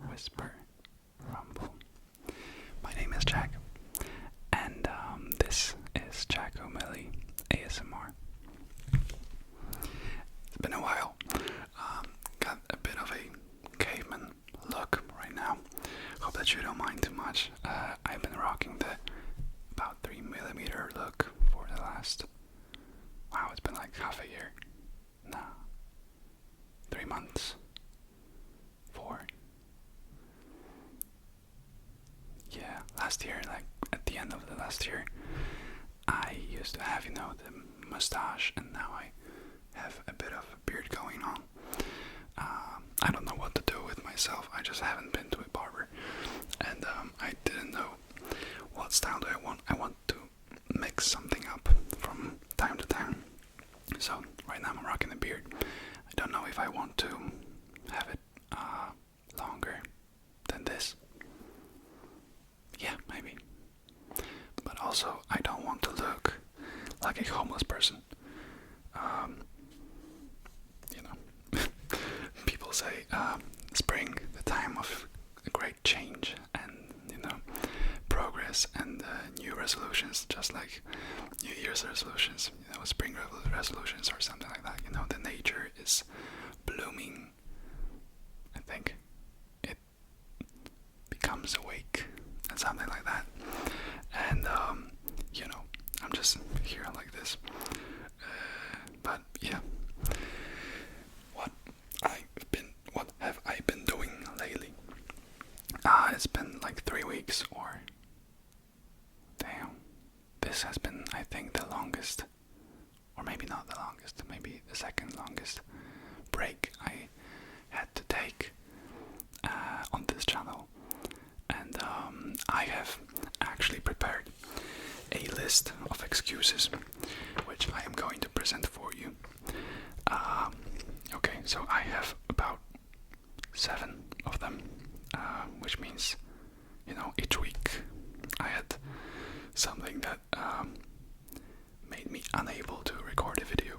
whisper, rumble. My name is Jack, and this is Jack O'Malley ASMR. It's been a while. Got a bit of a caveman look right now. Hope that you don't mind too much. I've been rocking the about 3mm look for the last. Wow, it's been like half a year. Nah. 3 months. 4. Yeah, last year, like at the end of the last year, I used to have, the mustache, and now I have a bit of a beard going on. I don't know what to do with myself. I just haven't been to a barber, and I didn't know what style do I want. I want to mix something up from time to time. So right now I'm rocking a beard. I don't know if I want to have it longer than this. Yeah, maybe. But also, I don't want to look like a homeless person. People say spring, the time of a great change and, progress and new resolutions, just like New Year's resolutions, spring resolutions or something like that. The nature is blooming. I think it becomes awake and something like that. And I'm just here like this. But yeah, what have I been doing lately? It's been like 3 weeks, or damn, this has been, I think, the longest, or maybe not the longest, maybe the second longest break I had to take on this channel. And I have actually prepared a list of excuses which I am going to present for you. Okay, so I have about 7 of them, which means, each week I had something that made me unable to record a video.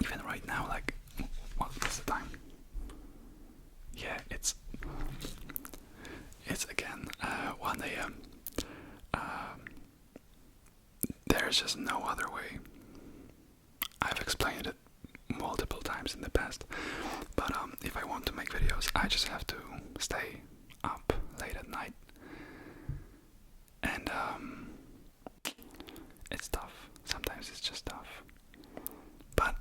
Even right now, like, what's the time? Yeah, it's again 1 a.m. There's just no other way. I've explained it multiple times in the past, but if I want to make videos, I just have to stay up late at night, and it's tough. Sometimes it's just tough, but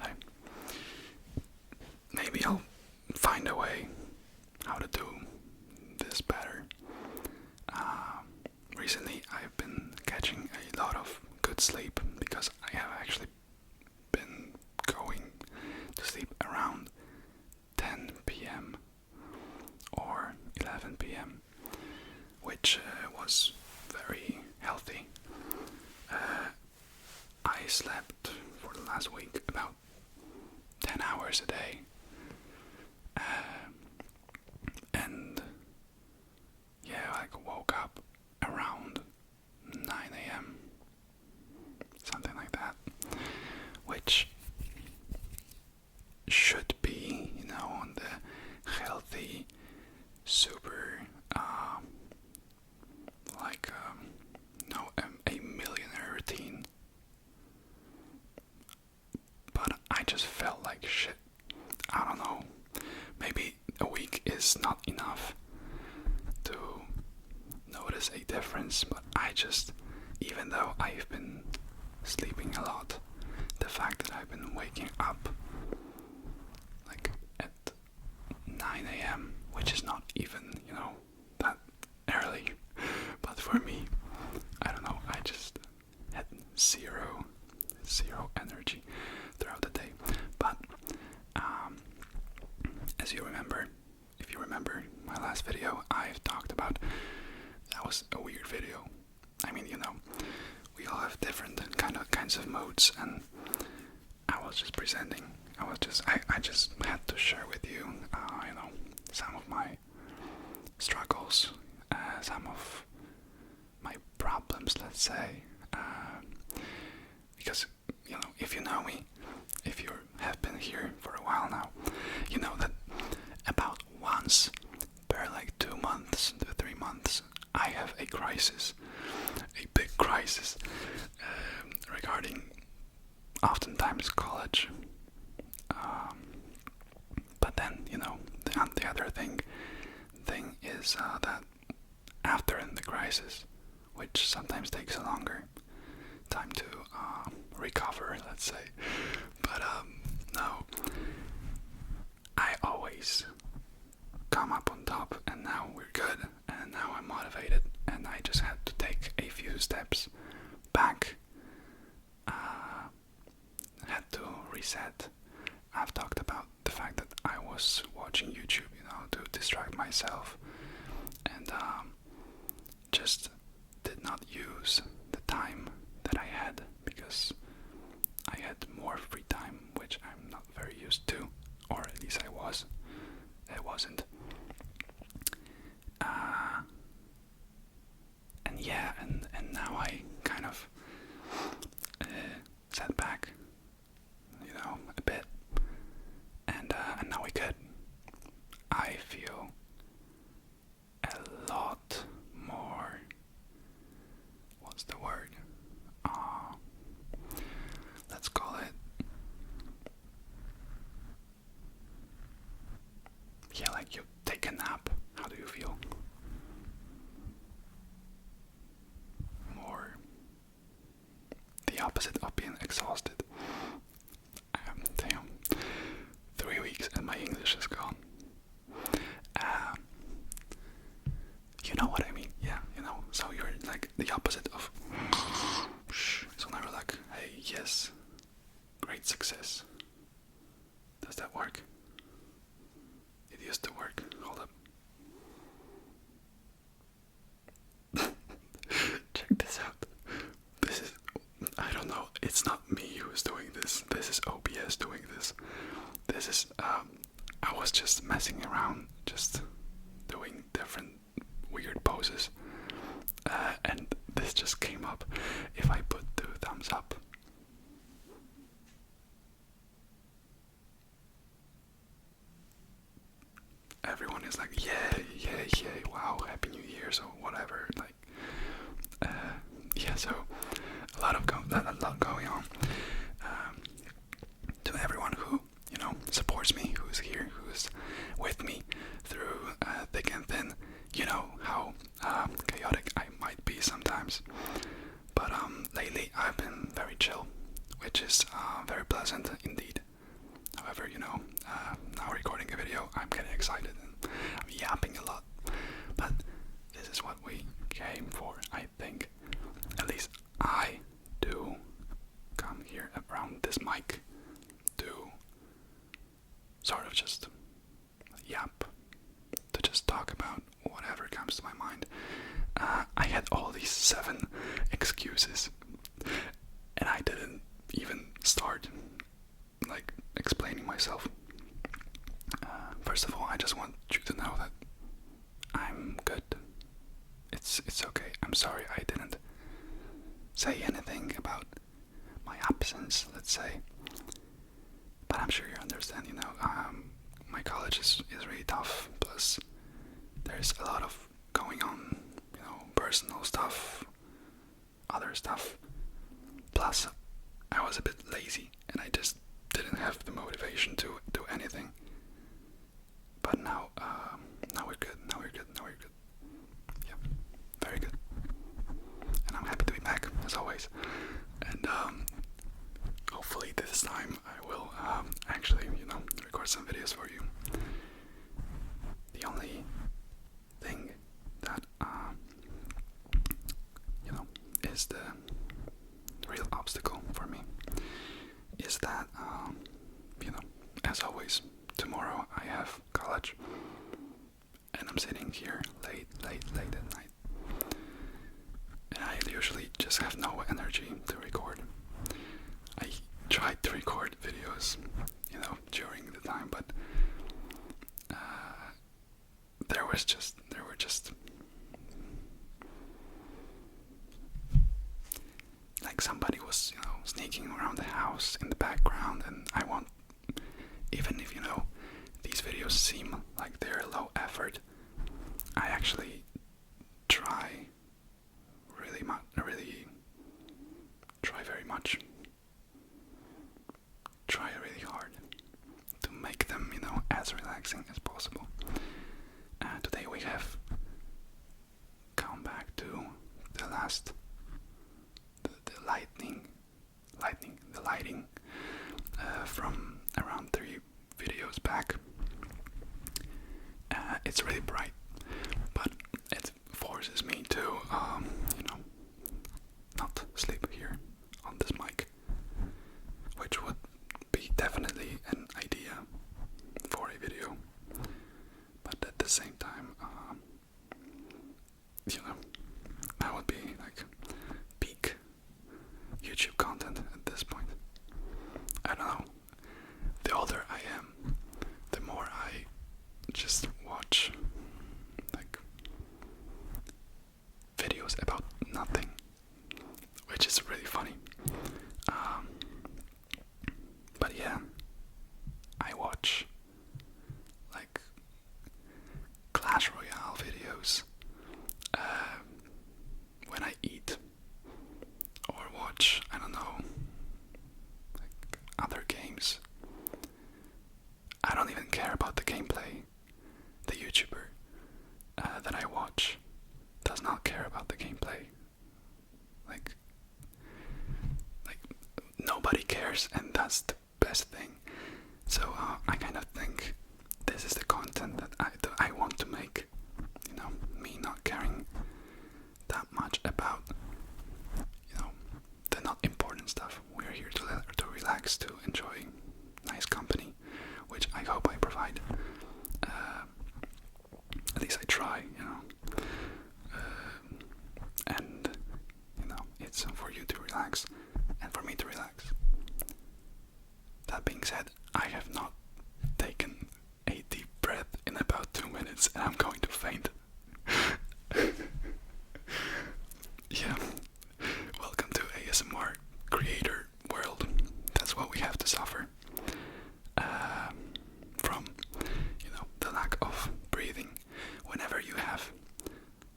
hey, maybe I'll find a way how to do this better. Recently I've been catching a lot of good sleep because I have actually been going to sleep around 10 p.m. or 11 p.m., which was very healthy. I slept for the last week about 10 hours a day, and yeah, I woke up around 9 a.m., something like that, which should be, on the healthy, super, a millionaire routine. But I just felt like shit. I don't know. Maybe a week is not enough to notice a difference, but I just, even though I've been sleeping a lot, the fact that I've been waking up like at 9 a.m., which is not even, that early, but for me, I don't know, I just had zero energy throughout the day. But as you remember, if you remember my last video, I've talked about that was a weird video. I mean, we all have different kinds of modes, and I was just presenting. I just had to share with you, some of my struggles, some of my problems, let's say, because if you know me, if you have been here for a while now, you know that about once crisis, a big crisis regarding oftentimes college. But then, the other thing is that after the crisis, which sometimes takes a longer time to recover, let's say, but no, I always come up on top, and now we're good, and now I'm motivated, and I just had to take a few steps back, had to reset. I've talked about the fact that I was watching YouTube, to distract myself, and just did not use the time that I had, because I had more free time, which I'm not very used to, or at least I wasn't. And yeah, and now I kind of sat back, a bit, and now we could. I feel a lot more. What's the word? Let's call it. Yeah, like you take a nap. How do you feel? More the opposite of being exhausted. Damn. 3 weeks and my English is gone. You know what I mean? Yeah, so you're like the opposite of so now we're like, hey, yes, great success. Does that work? It used to work. Hold up. Check this out. This is, I don't know, it's not me who's doing this. This is OBS doing this. This is, I was just messing around, just doing different weird poses. And this just came up. If I put 2 thumbs up, everyone is like, yeah, wow, Happy New Year, so whatever, like, yeah, so a lot going on. To everyone who, supports me, who's here, who's with me through thick and thin, how chaotic I might be sometimes, but lately I've been very chill, which is very pleasant indeed. However, now recording a video, I'm getting excited and I'm yapping a lot, but this is what we came for, I think. At least I do come here around this mic to sort of just yap, to just talk about whatever comes to my mind. I had all these 7 excuses, and I didn't even start like explaining myself. First of all, I just want you to know that I'm good. It's okay. I'm sorry I didn't say anything about my absence, let's say. But I'm sure you understand, my college is really tough. Plus, there's a lot of going on, personal stuff, other stuff. Plus, I was a bit lazy and I just didn't have the motivation to do anything. But now we're good. Now we're good. Yeah, very good. And I'm happy to be back as always. And hopefully this time I will actually, record some videos for you. The only thing that is the real obstacle for me is that as always, tomorrow I have college and I'm sitting here late at night, and I usually just have no energy to record. I tried to record videos during the time, but there were just like somebody was sneaking around the house in the background, and I want, even if these videos seem like they're low effort, I actually try it's really bright, but it forces me to, not sleep here on this mic, which would be definitely an idea for a video, but at the same time, that would be like peak YouTube content at this point. I don't know. The older I am, the more I just watch like videos about nothing, which is really funny. But yeah, I watch like Clash Royale videos when I eat, or watch, I don't know, like other games. I don't even care about the gameplay. The YouTuber that I watch does not care about the gameplay. Like nobody cares, and that's the best thing. So I kind of think this is the content that I want to make. Me not caring that much about the not important stuff. We're here to relax, to enjoy nice company, which I hope I provide. At least I try, and it's for you to relax and for me to relax. That being said, I have not taken a deep breath in about 2 minutes, and I'm going to faint. Yeah, welcome to ASMR creator world. That's what we have to suffer from, the lack of breathing. Whenever you have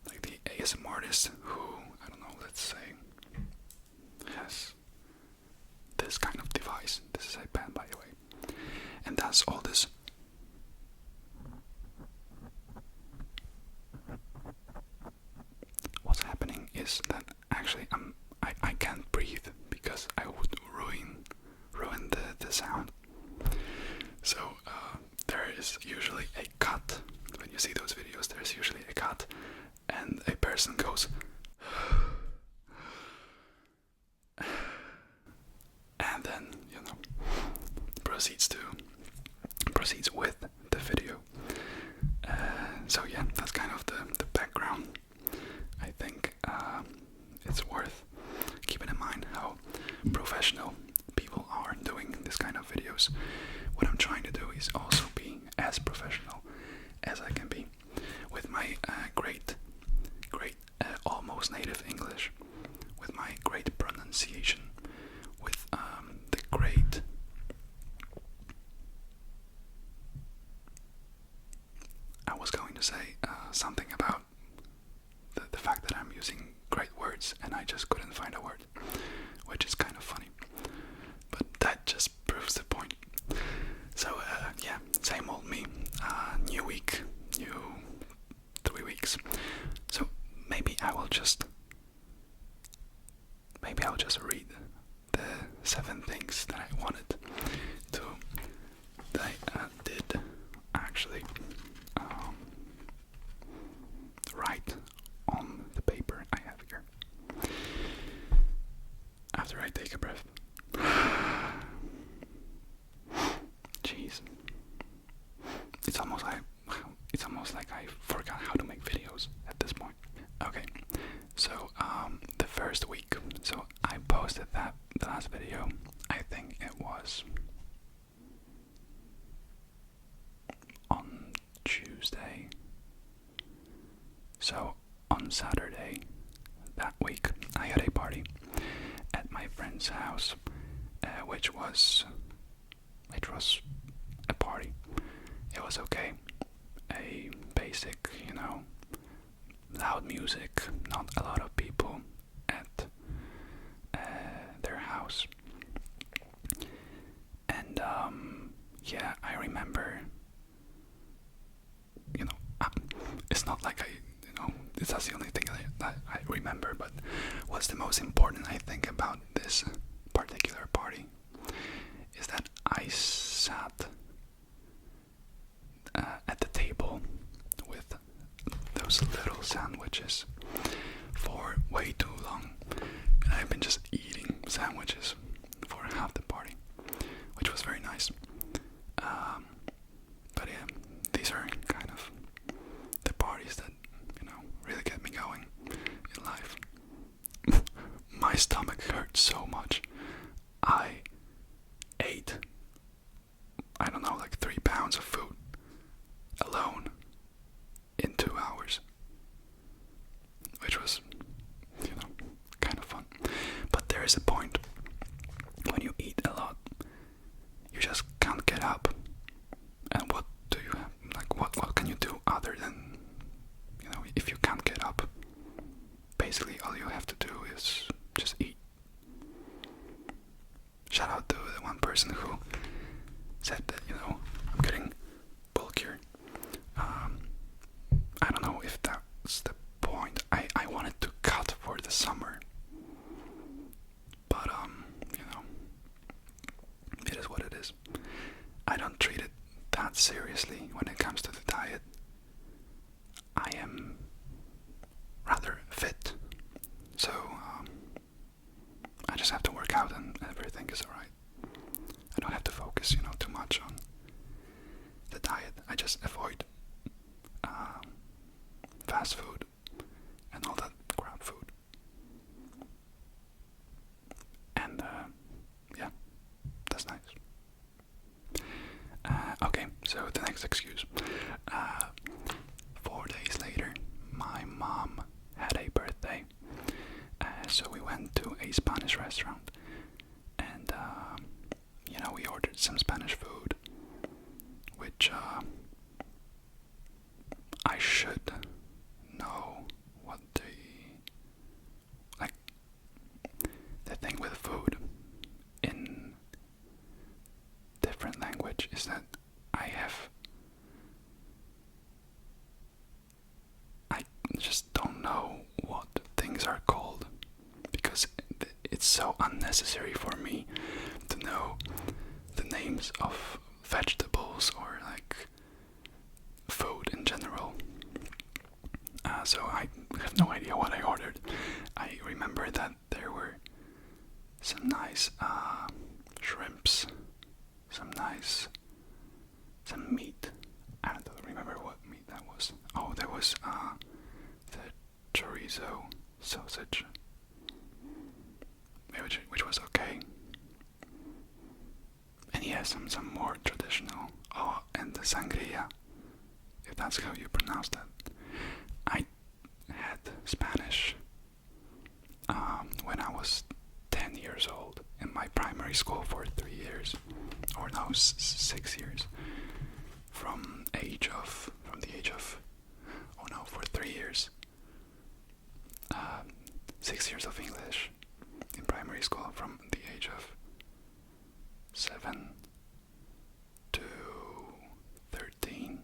like the ASMR artist who, I don't know, let's say, has this kind of device. This is a pen, by the way, and that's all this. What's happening is that actually I can't breathe because I would ruin the sound. So there is usually a cut. When you see those videos, there's usually a cut, and a person goes and then proceeds with the video. So yeah, that's kind of the background. I think it's worth keeping in mind how professional people are doing this kind of videos. What I'm trying to do is also be as professional as I can be with my great almost native English, with my great pronunciation, with the great I was going to say something about the fact that I'm using great words and I just couldn't find a word, which is kind of funny, but that just proves the point. So yeah, same old me, new week, new 3 weeks. So maybe I'll just read the 7 things that I wanted to, that I did actually write on the paper I have here. After I take a breath. Jeez. It's almost like I forgot how to make videos at this point. Okay, so the first week. So I posted the last video. I think it was on Tuesday. So on Saturday that week, I had a party at my friend's house, which was a party. It was okay. A basic, loud music, not a lot of people at their house. And yeah, I remember, it's not like that's the only thing that I remember, but what's the most important, I think, about this particular party is that I sat at the table with those little sandwiches for way too long, and I've been just eating sandwiches for half the party, which was very nice. But yeah, these are kind of the parties that, really get me going in life. My stomach hurt so much. I ate, I don't know, like 3 pounds of food alone in 2 hours, which was, kind of fun. But there is a point when you eat a lot, you just can't get up. And what do you have? Like, what can you do other than, if you can't get up? Basically, all you have to do is just eat. Shout out to the one person who said that, I'm getting bulkier. I don't know if that's the point. I wanted to cut for the summer. But, it is what it is. I don't treat it that seriously when it comes to the diet. I am rather fit, so I just have to work out and everything is alright. I don't have to focus, too much on the diet. I just avoid fast food and all that crap food. And yeah, that's nice. Okay, so the next excuse. 4 days later, my mom had a birthday, so we went to a Spanish restaurant, and we ordered some Spanish food, which I should know what the thing with food in different language is that I just don't know what things are called, because it's so unnecessary for me to know the names of vegetables or like food in general. So I have no idea what I ordered. I remember that there were some nice shrimps, some meat. I don't remember what meat that was. Oh, there was the chorizo sausage, which was okay. And yeah, some more traditional. Oh, and the sangria, if that's how you pronounce that. I had Spanish when I was 10 years old in my primary school for 3 years, or no, 6 years. From the age of, for 3 years. 6 years of English in primary school from the age of 7 to 13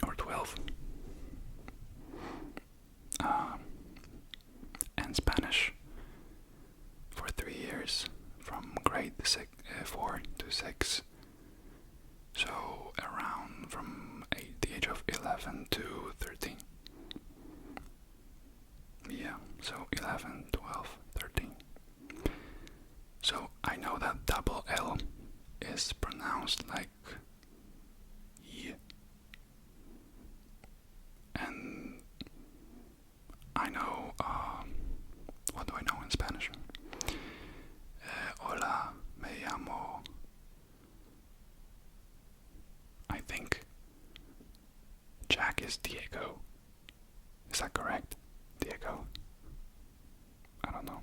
or 12. And Spanish for 3 years from grade 4 to 6. So around from the age of 11 to 13. Yeah, so 11, 12, 13. So I know that double L is pronounced like Y. And I know, what do I know in Spanish? Hola, me llamo. I think Jack is Diego. Is that correct? Diego? I don't know.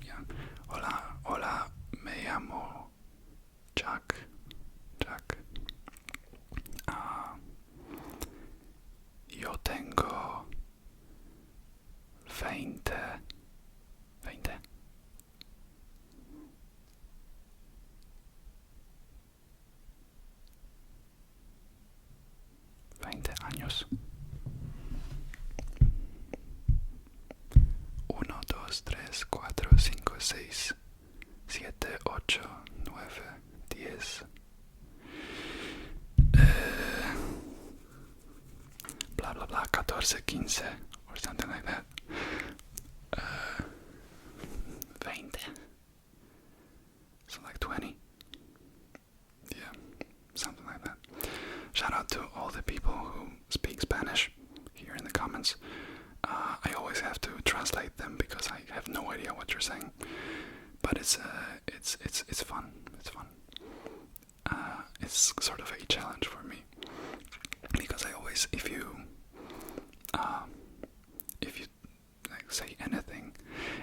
Yeah. Hola, me llamo Jack. Yo tengo 20 años. 1, 2, 3, 4, 5, 6, 7, 8, 9, 10. 15 or something like that. 20. So like 20. Yeah, something like that. Shout out to all the people who speak Spanish here in the comments. I always have to translate them because I have no idea what you're saying. But it's fun. It's fun. It's sort of a challenge for me because I always, if you like say anything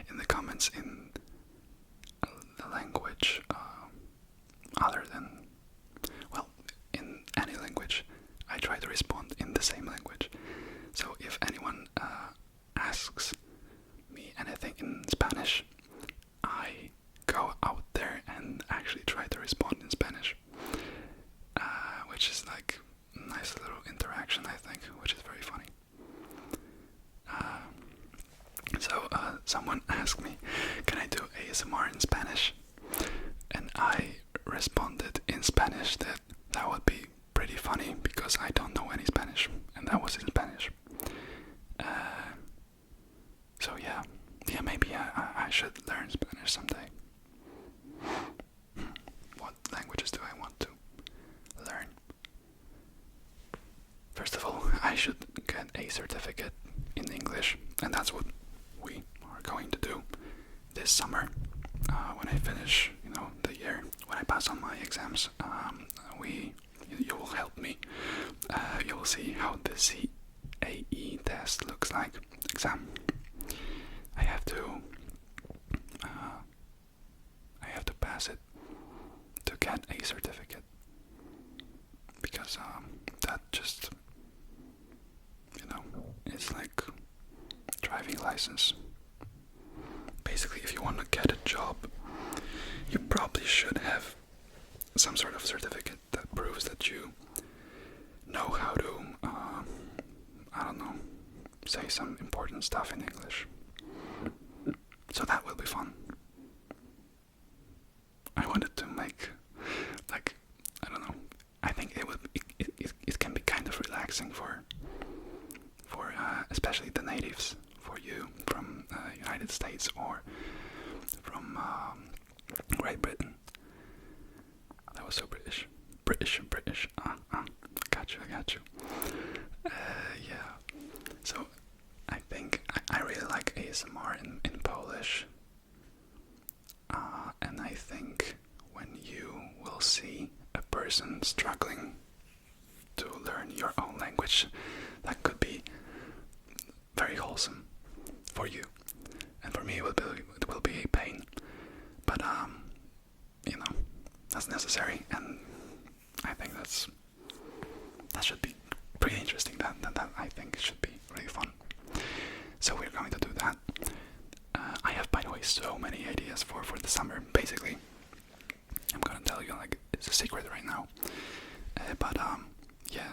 in the comments in the language other than, well, in any language, I try to respond in the same language. So if anyone asks me anything in Spanish, I go out there and actually try to respond in Spanish, which is like a nice little interaction, I think, which is very funny. So someone asked me, can I do ASMR in Spanish? And I responded in Spanish that would be pretty funny because I don't know any Spanish, and that was in Spanish. So yeah, maybe I should learn Spanish someday. What languages do I want to learn? First of all, I should get a certificate in English, and that's what we are going to do this summer. When I finish, the year, when I pass on my exams, you will help me. You will see how the CAE test looks like. Exam. I have to pass it to get a certificate because that just, it's like driving license. Basically, if you want to get a job, you probably should have some sort of certificate that proves that you know how to, say some important stuff in English. So that will be fun. I wanted to make, I think it can be kind of relaxing for especially the natives, for you from United States or from Great Britain. That was so British. British. Got you. Yeah. So I think I really like ASMR in Polish. And I think when you will see a person struggling to learn your own language, that could be very wholesome for you. And for me, it will be a pain. But, that's necessary. And I think that should be pretty interesting. That I think should be really fun. So we're going to do that. I have, by the way, so many ideas for the summer. Basically, I'm gonna tell you, it's a secret right now. But yeah,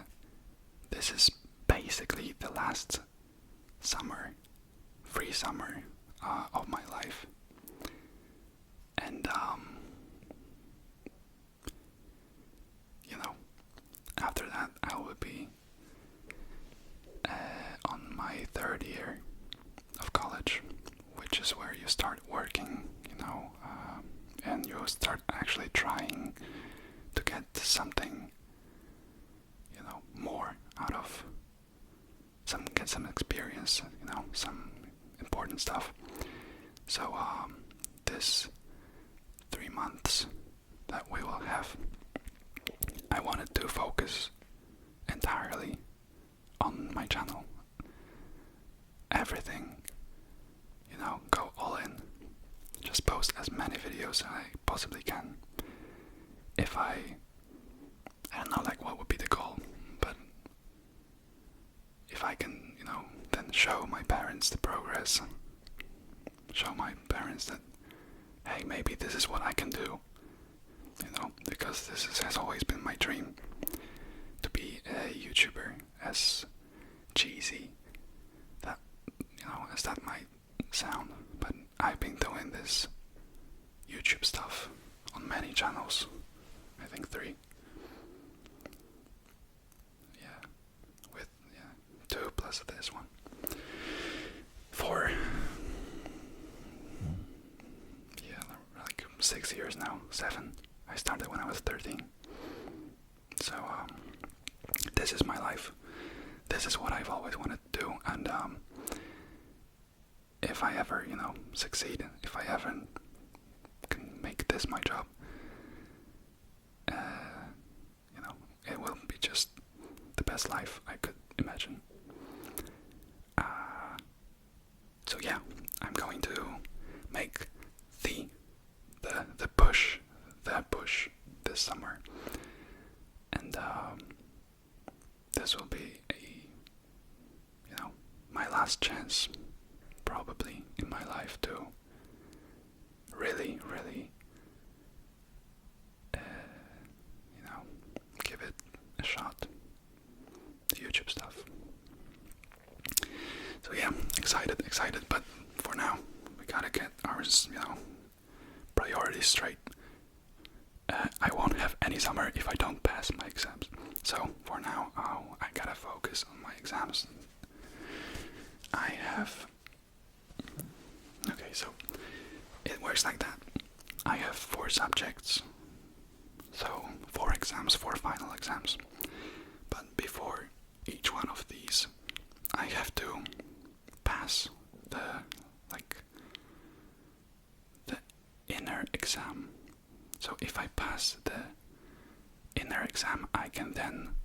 this is basically the last free summer of my life. And after that, I will be on my 3rd year of college, which is where you start working, and you start actually trying to get something, more out of get some experience, some important stuff. So this 3 months that we will have, I wanted to focus entirely on my channel. Everything, go all in. Just post as many videos as I possibly can. If I don't know, what would be the goal, but if I can, then show my parents the progress. Show my parents that, hey, maybe this is what I can do. Because this has always been my dream, to be a YouTuber, as cheesy that, as that might sound, but I've been doing this YouTube stuff on many channels. I think 3. Yeah, with 2 plus this one. my life. This is what I've always wanted to do, and if I ever, succeed, if I ever can make this my job, it will be just the best life I could imagine. So yeah, I'm going to make the push this summer, and this will be my last chance, probably in my life, to really, give it a shot. The YouTube stuff. So yeah, excited, but for now, we gotta get our, priorities straight. I won't have any summer if I don't pass my exams. So for now, I gotta focus on my exams. Okay, so it works like that. I have 4 subjects, so 4 exams, 4 final exams. But before each one of these, I have to pass the inner exam. So if I pass the inner exam, I can then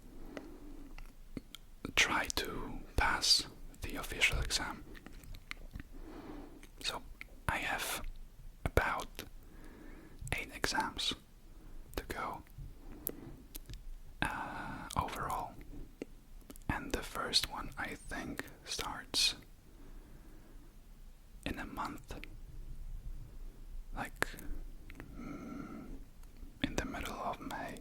try to pass the official exam. So I have about 8 exams to go overall, and the first one I think starts in a month, like in the middle of May.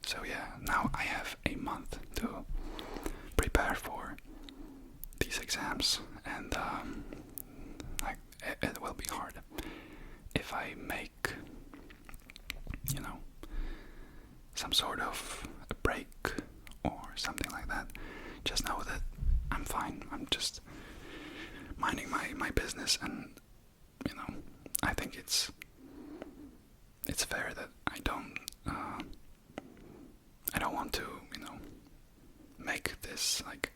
So yeah, now I have a month to prepare for these exams, and it will be hard if I make some sort of a break or something like that. Just know that I'm fine. I'm just minding my business, and I think it's fair that I don't want to make this like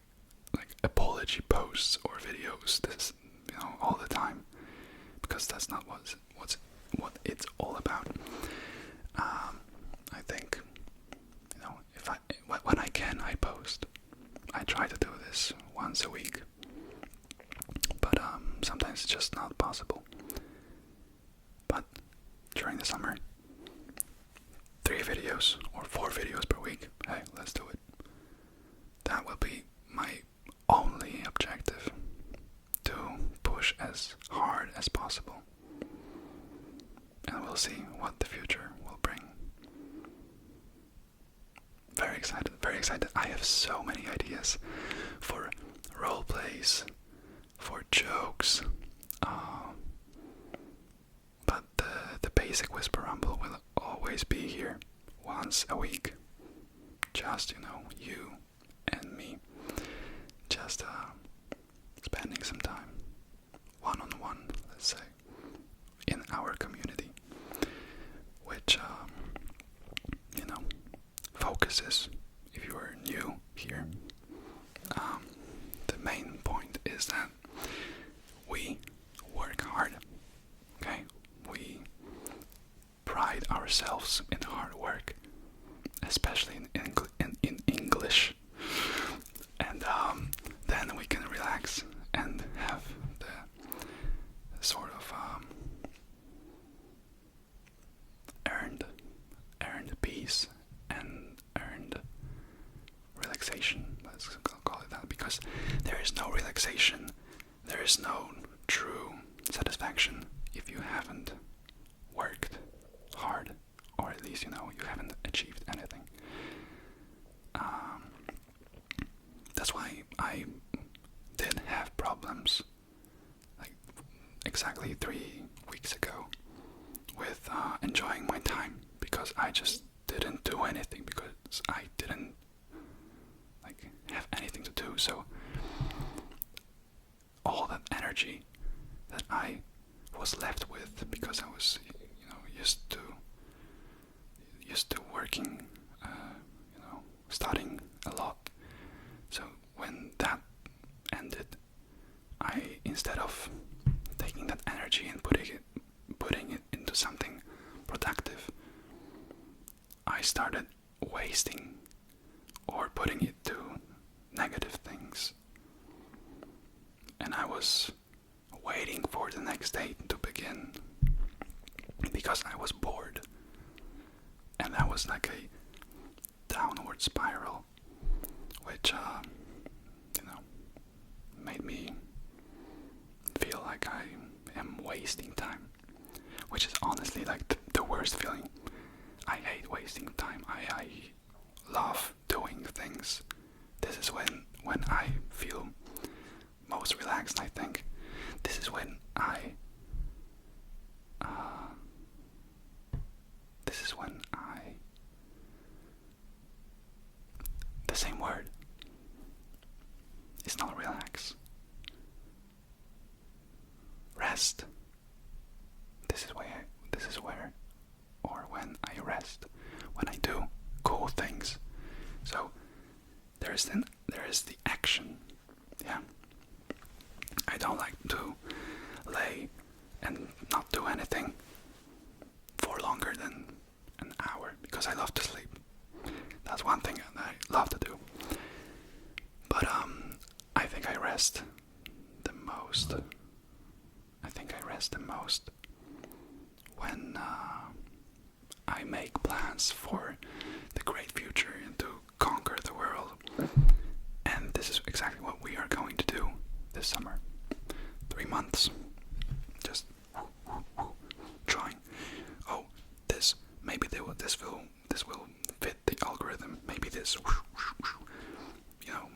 apology posts or videos this all the time, because that's not what it's all about. I think when I can, I post. I try to do this once a week, but sometimes it's just not possible. But during the summer, 3 videos or 4 videos per week. Hey, let's do it. That will be my only objective, to push as hard as possible. And we'll see what the future will bring. Very excited, very excited. I have so many ideas for role plays, for jokes, but the basic Whisper Ramble will always be here once a week. Just, you and me, just spending some time one-on-one, let's say, in our community, which focuses, if you are new here, the main point is that we work hard, okay? We pride ourselves in hard work, especially in English, and then we can relax and have the sort of earned peace and earned relaxation, let's call it that, because there is no relaxation, there is no true satisfaction if you haven't worked hard, or at least you haven't achieved anything. That's why I did have problems like exactly 3 weeks ago with enjoying my time, because I just didn't do anything, because I didn't have anything to do. So all that energy that I was left with, because I was used to working studying a lot. So when that ended, I, instead of taking that energy and putting it into something productive, I started wasting or putting it to negative things. And I was waiting for the next day to begin because I was bored. And that was like a downward spiral, which, made me feel like I am wasting time, which is honestly like the worst feeling. I hate wasting time. I love doing things. This is when I feel most relaxed, I think. This is when the same word. It's not relax. Rest. This is where or when I rest, when I do cool things. So there is the action. Yeah. I don't like to lay and not do anything for longer than an hour because I love to sleep. That's one thing that I love to do. But I think I rest the most. When I make plans for the great future and to conquer the world. And this is exactly what we are going to do this summer. 3 months. Just trying. Oh, this will fit the algorithm. Maybe this,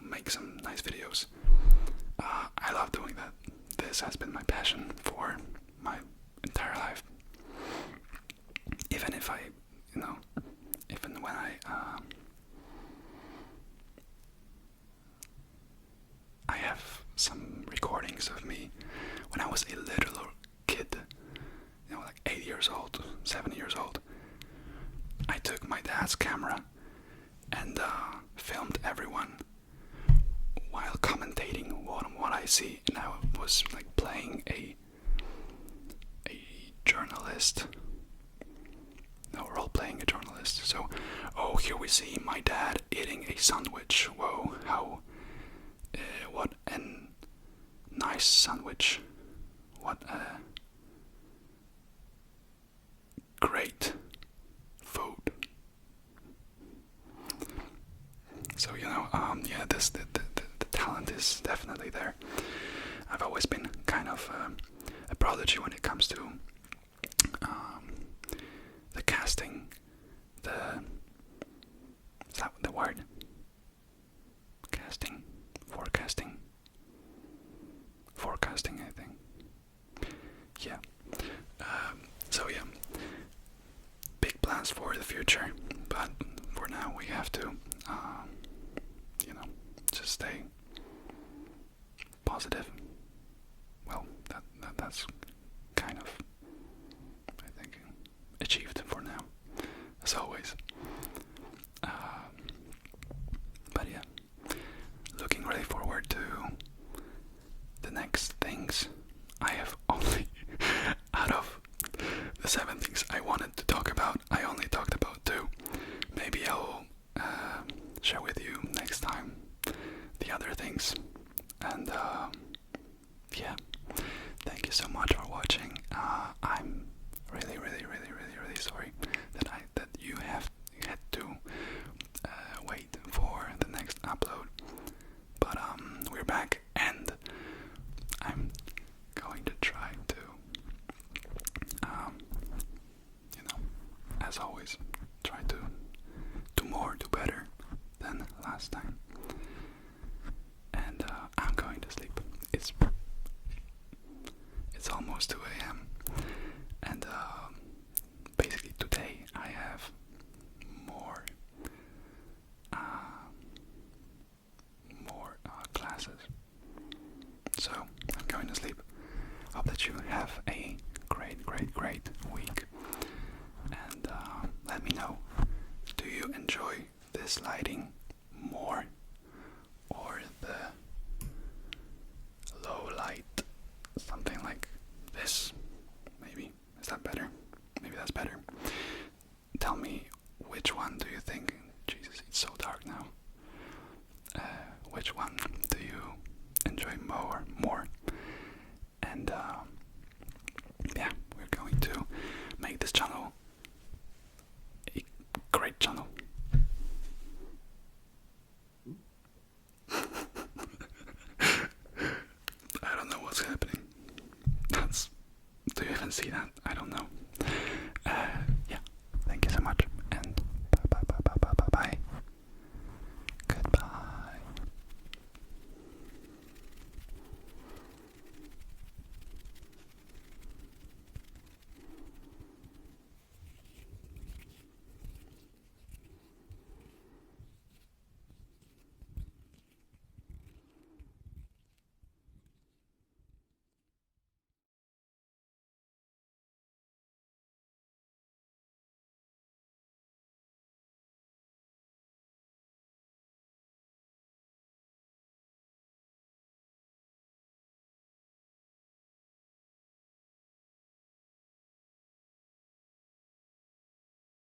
make some nice videos. I love doing that. This has been my passion for my entire life. Even if even when I have some recordings of me when I was a little kid, like 8 years old, 7 years old. I took my dad's camera and filmed everyone while commentating what I see, and I was like playing a journalist. No, role-playing a journalist. So, here we see my dad eating a sandwich. Whoa, what a nice sandwich. What a great food. So, the talent is definitely there. I've always been kind of a prodigy when it comes to the casting, is that the word? Casting, forecasting, I think. Yeah. Big plans for the future, but for now we have to, just stay positive. Well, that's kind of, I think, achieved for now, as always. But yeah, looking really forward to the next things. I have only, out of the 7 things I wanted to talk about, I only talked about 2. Maybe I'll share with you next time the other things. And thank you so much for watching. I'm really sorry that you have had to wait for the next upload. But we're back, and I'm going to try to, as always, try to do more, do better than last time. And I'm going to sleep. It's almost 2 a.m. and basically today I have more classes, so I'm going to sleep. Hope that you have a great week, and let me know, do you enjoy this lighting more, or the low light, something like this. Maybe. Is that better? Maybe that's better. Tell me, which one do you think? Jesus, it's so dark now. Which one